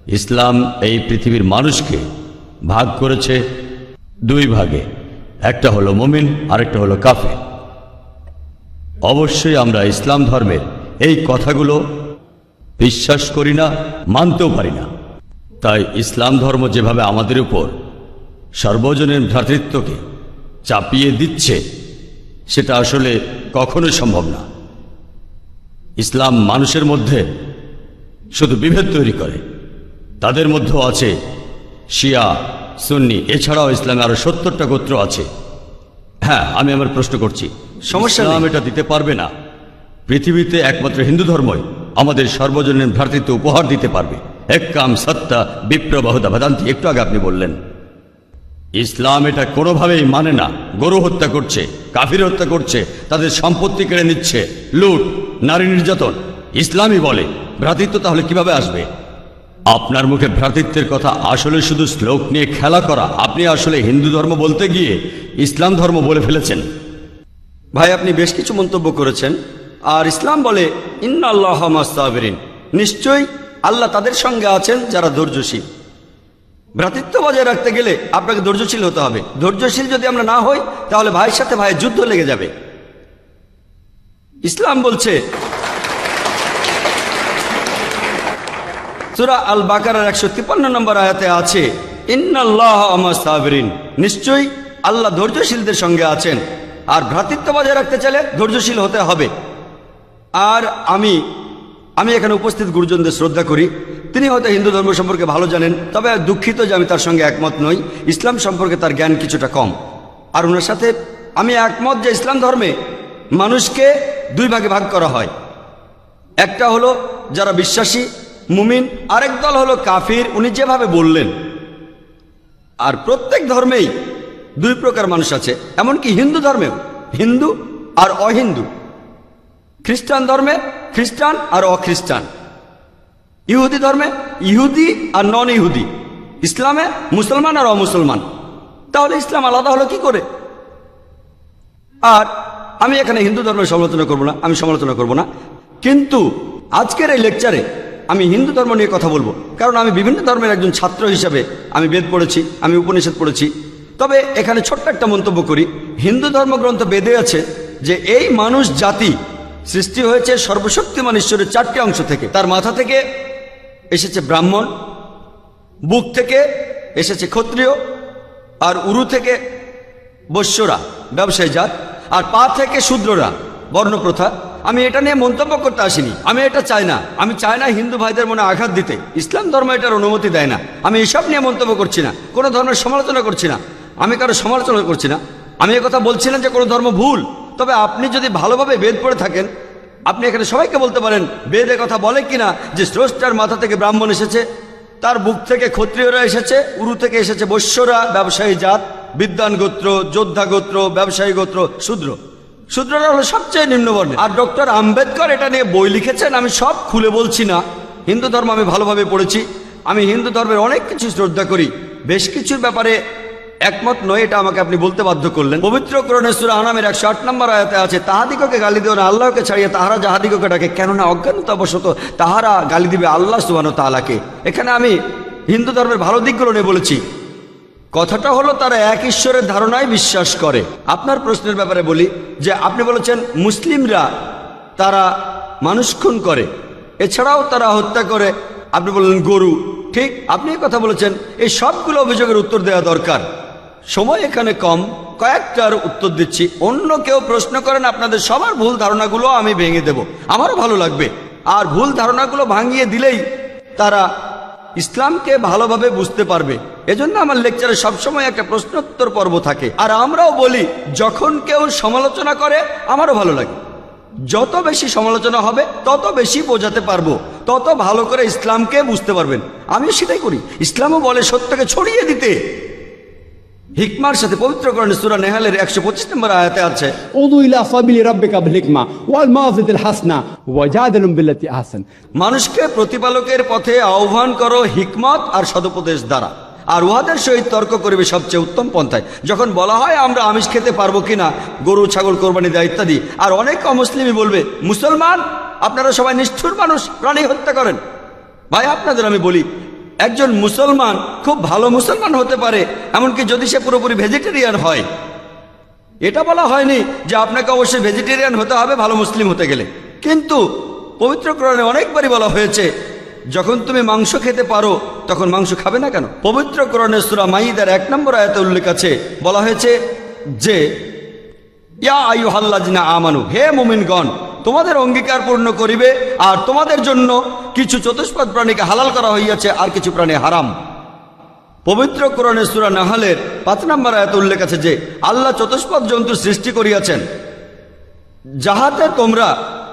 ইসলাম এই পৃথিবীর মানুষকে ভাগ করেছে দুই ভাগে, একটা হলো মুমিন, আরেকটা হলো কাফের। অবশ্যই আমরা ইসলাম ধর্মের এই কথাগুলো বিশ্বাস করি না, মানতেও পারি না। তাই ইসলাম ধর্ম যেভাবে আমাদের উপর সর্বজনীন ভ্রাতৃত্বকে চাপিয়ে দিচ্ছে, সেটা আসলে কখনোই সম্ভব না। ইসলাম মানুষের মধ্যে শুধু বিভেদ তৈরি করে। তাদের মধ্যেও আছে শিয়া, সুন্নি, এছাড়াও ইসলামে আরো 70টা গোত্র আছে। হ্যাঁ, আমি আমার প্রশ্ন করছি, সমস্যা ইসলাম এটা দিতে পারবে না। পৃথিবীতে একমাত্র হিন্দু ধর্মই আমাদের সর্বজনীন ভ্রাতৃত্ব উপহার দিতে পারবে। একাম সত্তা বিপ্রবাহুদা ভেদান্তি, একটু আগে আপনি বললেন। ইসলাম এটা কোনোভাবেই মানে না। গরু হত্যা করছে, কাফির হত্যা করছে, তাদের সম্পত্তি কেড়ে নিচ্ছে, লুট, নারী নির্যাতন। ইসলামই বলে ভ্রাতৃত্ব, তাহলে কিভাবে আসবে? আপনার মুখে ভ্রাতৃত্বের কথা আসলে শুধু শ্লোক নিয়ে খেলা করা। আপনি আসলে হিন্দু ধর্ম বলতে গিয়ে ইসলাম ধর্ম বলে ফেলেছেন। ভাই, আপনি বেশ কিছু মন্তব্য করেছেন। আর ইসলাম বলে ইন্নাল্লাহ মা'আস সাবিরিন, নিশ্চয়ই আল্লাহ তাদের সঙ্গে আছেন যারা ধৈর্যশীল। ভ্রাতৃত্ব বজায় রাখতে গেলে আপনাকে ধৈর্যশীল হতে হবে। ধৈর্যশীল যদি আমরা না হই, তাহলে ভাইয়ের সাথে ভাইয়ের যুদ্ধ লেগে যাবে। ইসলাম বলছে সূরা আল বাকারার 153 নম্বর আয়াতে আছে ইন্নাল্লাহ মা'আস সাবিরিন, নিশ্চয়ই আল্লাহ ধৈর্যশীলদের সঙ্গে আছেন। আর ভ্রাতৃত্ব বজায় রাখতে চাইলে ধৈর্যশীল হতে হবে। আর আমি এখানে উপস্থিত গুরুজনদের শ্রদ্ধা করি। তিনি হয়তো হিন্দু ধর্ম সম্পর্কে ভালো জানেন, তবে দুঃখিত যে আমি তার সঙ্গে একমত নই। ইসলাম সম্পর্কে তার জ্ঞান কিছুটা কম। আর ওনার সাথে আমি একমত যে ইসলাম ধর্মে মানুষকে দুই ভাগে ভাগ করা হয়। একটা হলো যারা বিশ্বাসী মুমিন, আরেক দল হলো কাফির, উনি যেভাবে বললেন। আর প্রত্যেক ধর্মেই দুই প্রকার মানুষ আছে, এমনকি হিন্দু ধর্মেও হিন্দু আর অহিন্দু। খ্রিস্টান ধর্মে খ্রিস্টান আর অখ্রিস্টান, ইহুদি ধর্মে ইহুদি আর নন ইহুদি, ইসলামে মুসলমান আর অমুসলমান। তাহলে ইসলাম আলাদা হলো কি করে? আর আমি এখানে হিন্দু ধর্মের সমালোচনা করব না, আমি সমালোচনা করব না। কিন্তু আজকের এই লেকচারে আমি হিন্দু ধর্ম নিয়ে কথা বলবো, কারণ আমি বিভিন্ন ধর্মের একজন ছাত্র হিসাবে আমি বেদ পড়েছি, আমি উপনিষদ পড়েছি। তবে এখানে ছোট্ট একটা মন্তব্য করি। হিন্দু ধর্মগ্রন্থ বেদে আছে যে এই মানুষ জাতি সৃষ্টি হয়েছে সর্বশক্তিমান ঈশ্বরের 4টি অংশ থেকে। তার মাথা থেকে এসেছে ব্রাহ্মণ, বুক থেকে এসেছে ক্ষত্রিয়, আর উরু থেকে বৈশ্যরা ব্যবসায়ী জাত, আর পা থেকে শূদ্ররা বর্ণপ্রথা। আমি এটা নিয়ে মন্তব্য করতে আসিনি, আমি এটা চাই না। আমি চাই না হিন্দু ভাইদের মনে আঘাত দিতে। ইসলাম ধর্ম এটার অনুমতি দেয় না। আমি এসব নিয়ে মন্তব্য করছি না, কোনো ধর্মের সমালোচনা করছি না, আমি কারো সমালোচনা করছি না। আমি কথা বলছি না যে কোনো ধর্ম ভুল। তবে আপনি যদি ভালোভাবে বেদ পড়ে থাকেন, আপনি এখানে সবাইকে বলতে পারেন বেদ কথা বলে কিনা যে স্রষ্টার মাথা থেকে ব্রাহ্মণ এসেছে, তার বুক থেকে ক্ষত্রিয়রা এসেছে, উরু থেকে এসেছে বৈশ্যরা ব্যবসায়ী জাত, বিদ্বান গোত্র, যোদ্ধা গোত্র, ব্যবসায়ী গোত্র, শূদ্র। শূদ্ররা হলো সবচেয়ে নিম্নবর্ণের। আর ডক্টর আম্বেদকর এটা নিয়ে বই লিখেছেন। আমি সব খুলে বলছি না। হিন্দু ধর্ম আমি ভালোভাবে পড়েছি। আমি হিন্দু ধর্মের অনেক কিছু শ্রদ্ধা করি, বেশ কিছুর ব্যাপারে একমত নয়, এটা আমাকে আপনি বলতে বাধ্য করলেন। পবিত্র কোরআনে সূরা আনামের 108 নম্বর আয়াতে আছে তাহাদিগকে গালি দিও না আল্লাহকে ছাড়িয়ে তাহারা যাহাদিগকে ডাকে, কেননা অজ্ঞানতাবশত তাহারা গালি দিবে আল্লাহ সুবহানাহু ওয়া তাআলাকে। এখানে আমি হিন্দু ধর্মের ভালো দিকগুলো নিয়ে বলেছি। কথাটা হলো তারা এক ঈশ্বরের ধারণায় বিশ্বাস করে। আপনার প্রশ্নের ব্যাপারে বলি যে আপনি বলেছেন মুসলিমরা তারা মানুষ খুন করে, এছাড়াও তারা হত্যা করে। আপনি বললেন গরু, ঠিক আপনি কথা বলেছেন। এই সবগুলো অভিযোগের উত্তর দেওয়া দরকার, সময় এখানে কম, কয়েকটার উত্তর দিচ্ছি। অন্য কেউ প্রশ্ন করেন, আপনাদের সবার ভুল ধারণাগুলো আমি ভেঙে দেব, আমারও ভালো লাগবে। আর ভুল ধারণাগুলো ভাঙিয়ে দিলেই তারা ইসলামকে ভালোভাবে বুঝতে পারবে। এজন্য আমার লেকচারে সবসময় একটা প্রশ্নোত্তর পর্ব থাকে। আর আমরাও বলি যখন কেউ সমালোচনা করে আমারও ভালো লাগে। যত বেশি সমালোচনা হবে তত বেশি বোঝাতে পারবো, তত ভালো করে ইসলামকে বুঝতে পারবেন। আমিও সেটাই করি। ইসলামও বলে সত্যকে ছড়িয়ে দিতে। হিকমার সাথে পবিত্র কোরআনে সূরা নেহালের 125 নম্বর আয়াতে আছে উদু ইলা সাবিলি রাব্বিকা বিল হিকমা ওয়াল মাউযিতিল হাসনা ওয়াজাদিলুম বিল্লাতি আহসান, মানুষকে প্রতিপালকের পথে আহ্বান করো হিকমত আর সদুপদেশ দ্বারা, আর উহাদের সহিত তর্ক করিবে সবচেয়ে উত্তম পন্থায়। যখন বলা হয় আমরা আমিষ খেতে পারবো কিনা, গরু ছাগল কোরবানি দেয় ইত্যাদি, আর অনেক অমুসলিমই বলবে মুসলমান আপনারা সবাই নিষ্ঠুর মানুষ, প্রাণী হত্যা করেন। ভাই আপনাদের আমি বলি একজন মুসলমান খুব ভালো মুসলমান হতে পারে, এমনকি যদি সে পুরোপুরি ভেজিটেরিয়ান হয়। এটা বলা হয়নি যে আপনাকে অবশ্যই ভেজিটেরিয়ান হতে হবে ভালো মুসলিম হতে গেলে, কিন্তু পবিত্র কোরআনে অনেকবারই বলা হয়েছে যখন তুমি মাংস খেতে পারো তখন মাংস খাবে না কেন। পবিত্র কোরআনে সূরা মাইদার 1 নম্বর আয়াতে উল্লেখ আছে, বলা হয়েছে যে ইয়া আইয়ুহাল্লাযিনা আমানু, হে মুমিনগণ, তোমাদের অঙ্গীকার পূর্ণ করিবে, আর তোমাদের জন্য কিছু চতুষ্পদ প্রাণীকে হালাল করা হইয়াছে আর কিছু প্রাণী হারাম। পবিত্র কোরআনে সূরা নাহলের 5 নম্বর আয়াতে উল্লেখ আছে যে আল্লাহ চতুষ্পদ জন্তু সৃষ্টি করিয়াছেন যাহাতে তোমরা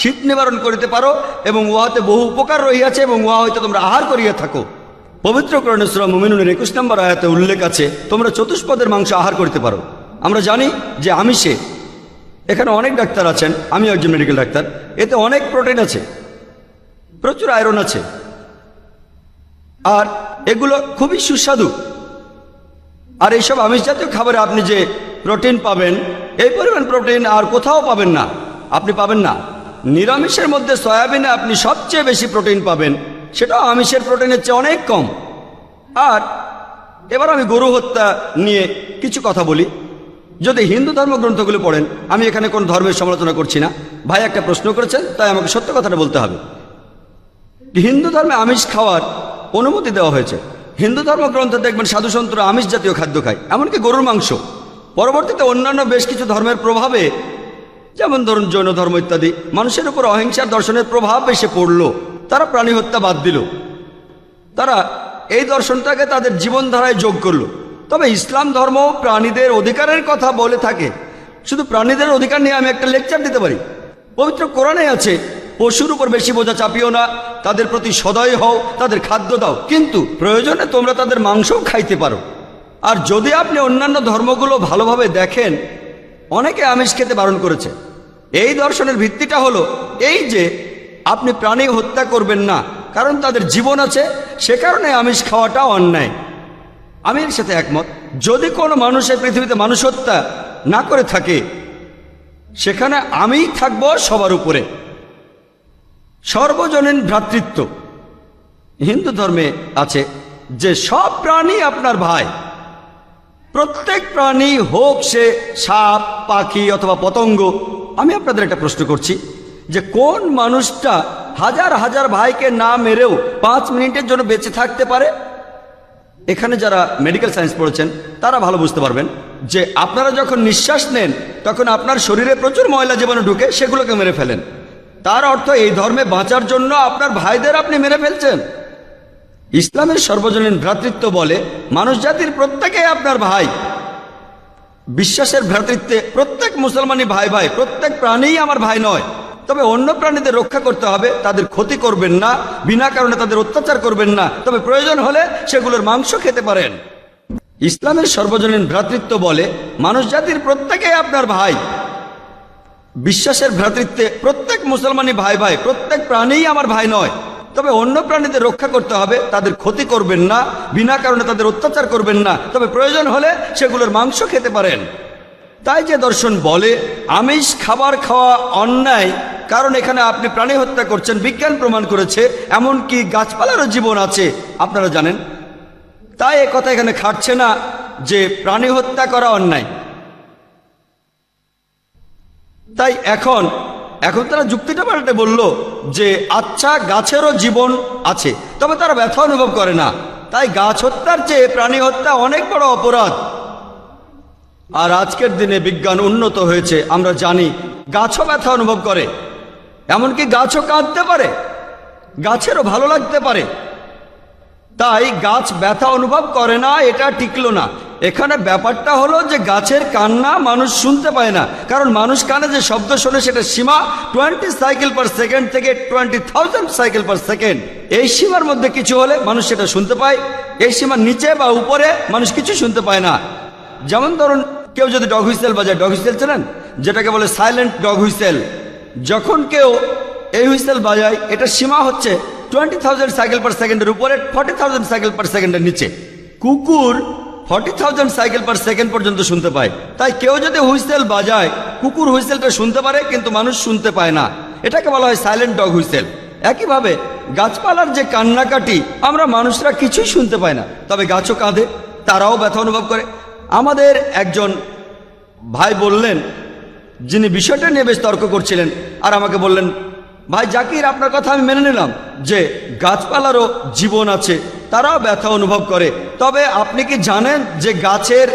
শীত নিবারণ করিতে পারো এবং উহাতে বহু উপকার রহিয়াছে এবং উহা হইতে তোমরা আহার করিয়া থাকো। পবিত্র কোরআনে সূরা মুমিনুনের 21 নম্বর আয়াতে উল্লেখ আছে তোমরা চতুষ্পদের মাংস আহার করতে পারো। আমরা জানি যে আমিষে, এখানে অনেক ডাক্তার আছেন, আমি একজন মেডিকেল ডাক্তার, এতে অনেক প্রোটিন আছে, প্রচুর আয়রন আছে, আর এগুলো খুবই সুস্বাদু। আর এইসব আমিষ জাতীয় খাবারে আপনি যে প্রোটিন পাবেন, এই পরিমাণ প্রোটিন আর কোথাও পাবেন না, আপনি পাবেন না। নিরামিষের মধ্যে সয়াবিনে আপনি সবচেয়ে বেশি প্রোটিন পাবেন, সেটাও আমিষের প্রোটিনের চেয়ে অনেক কম। আর এবার আমি গরু হত্যা নিয়ে কিছু কথা বলি। যদি হিন্দু ধর্মগ্রন্থগুলো পড়েন, আমি এখানে কোন ধর্মের সমালোচনা করছি না, ভাই একটা প্রশ্ন করেছেন তাই আমাকে সত্য কথাটা বলতে হবে। হিন্দু ধর্মে আমিষ খাওয়ার অনুমতি দেওয়া হয়েছে। হিন্দু ধর্মগ্রন্থে দেখবেন সাধু সন্তরা আমিষ জাতীয় খাদ্য খায়, এমনকি গরুর মাংস। পরবর্তীতে অন্যান্য বেশ কিছু ধর্মের প্রভাবে, যেমন ধরুন জৈন ধর্ম ইত্যাদি, মানুষের উপর অহিংসার দর্শনের প্রভাব এসে পড়ল, তারা প্রাণী হত্যা বাদ দিল, তারা এই দর্শনটাকে তাদের জীবনধারায় যোগ করলো। তবে ইসলাম ধর্ম প্রাণীদের অধিকারের কথা বলে থাকে। শুধু প্রাণীদের অধিকার নিয়ে আমি একটা লেকচার দিতে পারি। পবিত্র কোরআনে আছে পশুর উপর বেশি বোঝা চাপিও না, তাদের প্রতি সদয় হও, তাদের খাদ্য দাও, কিন্তু প্রয়োজনে তোমরা তাদের মাংসও খাইতে পারো। আর যদি আপনি অন্যান্য ধর্মগুলো ভালোভাবে দেখেন, অনেকে আমিষ খেতে বারণ করেছে। এই দর্শনের ভিত্তিটা হলো এই যে আপনি প্রাণী হত্যা করবেন না, কারণ তাদের জীবন আছে, সে কারণে আমিষ খাওয়াটা অন্যায়। আমি এর সাথে একমত। যদি কোনো মানুষের পৃথিবীতে মানুষ হত্যা না করে থাকে, সেখানে আমিই থাকবো সবার উপরে। সর্বজনীন ভ্রাতৃত্ব হিন্দু ধর্মে আছে যে সব প্রাণী আপনার ভাই। প্রত্যেক প্রাণী হোক সে সাপ, পাখি অথবা পতঙ্গ। আমি আপনাদের একটা প্রশ্ন করছি যে কোন মানুষটা হাজার হাজার ভাইকে না মেরেও 5 মিনিটের জন্য বেঁচে থাকতে পারে? এখানে যারা মেডিকেল সায়েন্স পড়েছেন তারা ভালো বুঝতে পারবেন যে আপনারা যখন নিঃশ্বাস নেন তখন আপনার শরীরে প্রচুর ময়লা জীবাণু ঢুকে, সেগুলোকে মেরে ফেলেন। তার অর্থ এই ধর্মে বাঁচার জন্য আপনার ভাইদের আপনি মেরে ফেলছেন। ইসলামের সর্বজনীন ভ্রাতৃত্ব বলে মানুষ জাতির প্রত্যেকেই আপনার ভাই। বিশ্বাসের ভ্রাতৃত্বে প্রত্যেক মুসলমানই ভাই ভাই, প্রত্যেক প্রাণীই আমার ভাই নয়। তবে অন্য প্রাণীদের রক্ষা করতে হবে, তাদের ক্ষতি করবেন না, বিনা কারণে তাদের অত্যাচার করবেন না, তবে প্রয়োজন হলে সেগুলোর মাংস খেতে পারেন। ইসলামের সর্বজনীন ভ্রাতৃত্ব বলে মানুষ জাতির প্রত্যেকেই আপনার ভাই। বিশ্বাসের ভ্রাতৃত্বে প্রত্যেক মুসলমানই ভাই ভাই, প্রত্যেক প্রাণীই আমার ভাই নয়। তবে অন্য প্রাণীদের রক্ষা করতে হবে, তাদের ক্ষতি করবেন না, বিনা কারণে তাদের অত্যাচার করবেন না, তবে প্রয়োজন হলে সেগুলোর মাংস খেতে পারেন। তাই যে দর্শন বলে আমিষ খাবার খাওয়া অন্যায়, কারণ এখানে আপনি প্রাণী হত্যা করছেন, বিজ্ঞান প্রমাণ করেছে, এমনকি গাছপালারও জীবন আছে, আপনারা জানেন। তাই এ কথা এখানে খাটছে না যে প্রাণী হত্যা করা অন্যায়। তাই এখন তারা যুক্তিটা পাল্টে বলল যে আচ্ছা, গাছেরও জীবন আছে, তবে তারা ব্যথা অনুভব করে না, তাই গাছ হত্যার চেয়ে প্রাণী হত্যা অনেক বড় অপরাধ। আর আজকের দিনে বিজ্ঞান উন্নত হয়েছে, আমরা জানি গাছও ব্যথা অনুভব করে, এমনকি গাছও কাঁদতে পারে, গাছেরও ভালো লাগতে পারে। তাই গাছ ব্যথা অনুভব করে না, এটা টিকলো না। এখানে ব্যাপারটা হলো যে গাছের কান্না মানুষ শুনতে পায় না, কারণ মানুষ কানে যে শব্দ শোনে সেটা সীমা 20 সাইকেল পার সেকেন্ড থেকে 20,000 সাইকেল পার সেকেন্ড। এই সীমার মধ্যে কিছু হলে মানুষ সেটা শুনতে পায়, এই সীমার নিচে বা উপরে মানুষ কিছু শুনতে পায় না। যেমন ধরুন কেউ যদি ডগ হুইসেল বাজায়, ডগ হুইসেল চেনেন, যেটাকে বলে সাইলেন্ট ডগ হুইসেল। যখন কেউ এই হুইসেল বাজায়, এটা সীমা হচ্ছে 20,000 সাইকেল পার সেকেন্ডের উপরে, 40,000 সাইকেল পার সেকেন্ডের নিচে। কুকুর 40,000 সাইকেল পার সেকেন্ড পর্যন্ত শুনতে পায়। তাই কেউ যদি হুইসেল বাজায়, কুকুর হুইসেলটা শুনতে পারে কিন্তু মানুষ শুনতে পায় না, এটাকে বলা হয় সাইলেন্ট ডগ হুইসেল। একইভাবে গাছপালার যে কান্নাকাটি আমরা মানুষরা কিছুই শুনতে পাই না, তবে গাছও কাঁদে, তারাও ব্যথা অনুভব করে। আমাদের একজন ভাই বললেন, যিনি বিষয়টা নিয়ে বেশ তর্ক করছিলেন, আর আমাকে বললেন, ভাই জাকির, আপনার কথা আমি মেনে নিলাম যে গাছপালারও জীবন আছে, তারাও ব্যথা অনুভব করে, তবে আপনি কি জানেন যে গাছের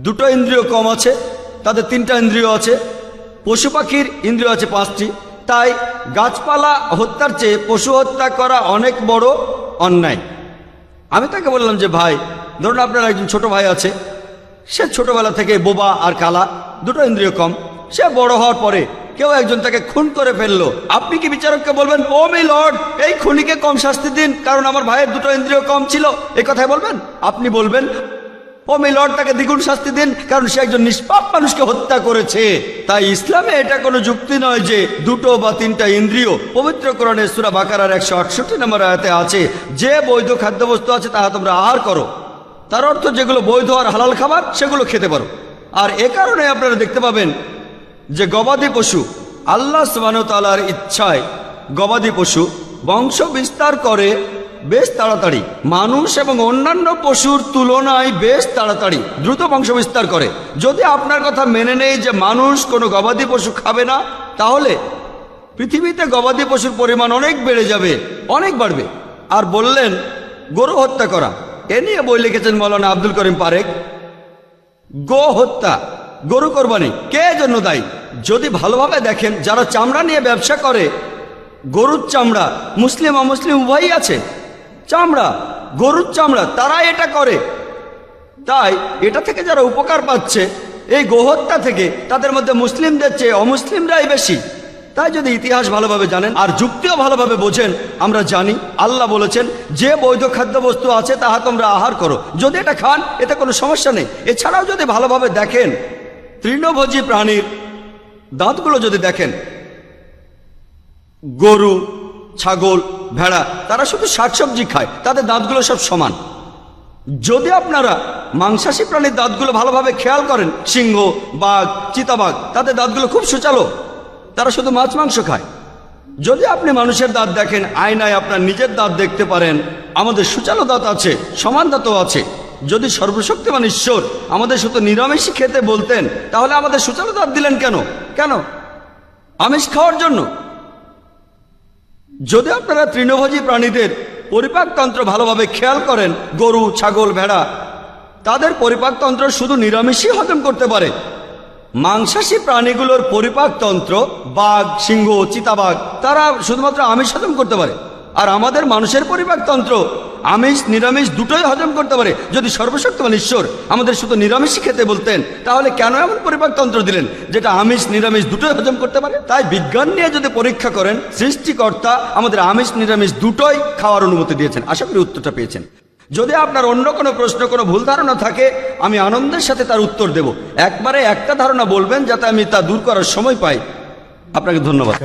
দুটো ইন্দ্রিয় কম আছে, তাদের তিনটা ইন্দ্রিয় আছে, পশু পাখির ইন্দ্রিয় আছে 5টি। তাই গাছপালা হত্যার চেয়ে পশু হত্যা করা অনেক বড় অন্যায়। আমি তাকে বললাম যে ভাই, ধরুন আপনার একজন ছোট ভাই আছে, সে ছোটবেলা থেকে বোবা আর কালা, দুটো ইন্দ্রিয় কম, সে বড় হওয়ার পরে কেউ একজন তাকে খুন করে ফেললো, আপনি কি বিচারককে বলবেন, ও মাই লর্ড, এই খুনিকে কম শাস্তি দিন কারণ আমার ভাইয়ের দুটো ইন্দ্রিয় কম ছিল, এই কথাই বলবেন? আপনি বলবেন, ও মাই লর্ড, তাকে দ্বিগুণ শাস্তি দিন কারণ সে একজন নিষ্পাপ মানুষকে হত্যা করেছে। তাই ইসলামে এটা কোনো যুক্তি নয় যে দুটো বা তিনটা ইন্দ্রিয়। পবিত্র কোরআনে সূরা বাকারার 168 নম্বর আয়াতে আছে, যে বৈধ খাদ্যবস্তু আছে তাহা তোমরা আহার করো। তার অর্থ যেগুলো বৈধ আর হালাল খাবার সেগুলো খেতে পারো। আর এ কারণে আপনারা দেখতে পাবেন যে গবাদি পশু, আল্লাহ সুবহানাহু ওয়া তাআলার ইচ্ছায় গবাদি পশু বংশ বিস্তার করে বেশ তাড়াতাড়ি, মানুষ এবং অন্যান্য পশুর তুলনায় বেশ তাড়াতাড়ি দ্রুত বংশ বিস্তার করে। যদি আপনার কথা মেনে নেই যে মানুষ কোনো গবাদি পশু খাবে না, তাহলে পৃথিবীতে গবাদি পশুর পরিমাণ অনেক বেড়ে যাবে, অনেক বাড়বে। আর বললেন গরু হত্যা করা, এ নিয়ে বই লিখেছেন মৌলানা আব্দুল করিম পারেক। গো হত্যা, গরু কোরবানি কে জন্য দায়ী? যদি ভালোভাবে দেখেন, যারা চামড়া নিয়ে ব্যবসা করে, গরুর চামড়া মুসলিম অমুসলিম উভয়ই আছে, চামড়া, গরুর চামড়া, তারা এটা করে। তাই এটা থেকে যারা উপকার পাচ্ছে এই গোহত্যা থেকে, তাদের মধ্যে মুসলিমদের চেয়ে অমুসলিমরাই বেশি। তাই যদি ইতিহাস ভালোভাবে জানেন আর যুক্তিও ভালোভাবে বোঝেন, আমরা জানি আল্লাহ বলেছেন যে বৈধ খাদ্যবস্তু আছে তাহা তোমরা আহার করো, যদি এটা খান এতে কোনো সমস্যা নেই। এছাড়াও যদি ভালোভাবে দেখেন, তৃণভোজী প্রাণীর দাঁতগুলো যদি দেখেন, গরু, ছাগল, ভেড়া, তারা শুধু শাকসবজি খায়, তাদের দাঁতগুলো সব সমান। যদি আপনারা মাংসাশী প্রাণীর দাঁতগুলো ভালোভাবে খেয়াল করেন, সিংহ, বাঘ, চিতাবাঘ, তাদের দাঁতগুলো খুব সুচালো, তারা শুধু মাছ মাংস খায়। যদি আপনি মানুষের দাঁত দেখেন, আয়নায় আপনার নিজের দাঁত দেখতে পারেন, আমাদের সুচালো দাঁত আছে, সমান দাঁতও আছে। যদি সর্বশক্তিমান ঈশ্বর আমাদের শুধু নিরামিষই খেতে বলতেন, তাহলে আমাদের সুচালো দাঁত দিলেন কেন? কেন? আমিষ খাওয়ার জন্য। যদি আপনারা তৃণভোজী প্রাণীদের পরিপাকতন্ত্র ভালোভাবে খেয়াল করেন, গরু, ছাগল, ভেড়া, তাদের পরিপাকতন্ত্র শুধু নিরামিষই হজম করতে পারে। মাংসাশী প্রাণীগুলোর পরিপাকতন্ত্র, বাঘ, সিংহ, চিতাবাঘ, তারা শুধুমাত্র আমিষ হজম করতে পারে। আর আমাদের মানুষের পরিপাকতন্ত্র আমিষ নিরামিষ দুটোই হজম করতে পারে। যদি সর্বশক্তিমান ঈশ্বর আমাদের শুধু নিরামিষই খেতে বলতেন, তাহলে কেন এমন পরিপাকতন্ত্র দিলেন যেটা আমিষ নিরামিষ দুটোই হজম করতে পারে? তাই বিজ্ঞান নিয়ে যদি পরীক্ষা করেন, সৃষ্টিকর্তা আমাদের আমিষ নিরামিষ দুটোই খাওয়ার অনুমতি দিয়েছেন। আশা করি উত্তরটা পেয়েছেন। যদি আপনার অন্য কোনো প্রশ্ন, কোনো ভুল ধারণা থাকে, আমি আনন্দের সাথে তার উত্তর দেব। একবারে একটা ধারণা বলবেন যাতে আমি তা দূর করার সময় পাই। আপনাকে ধন্যবাদ।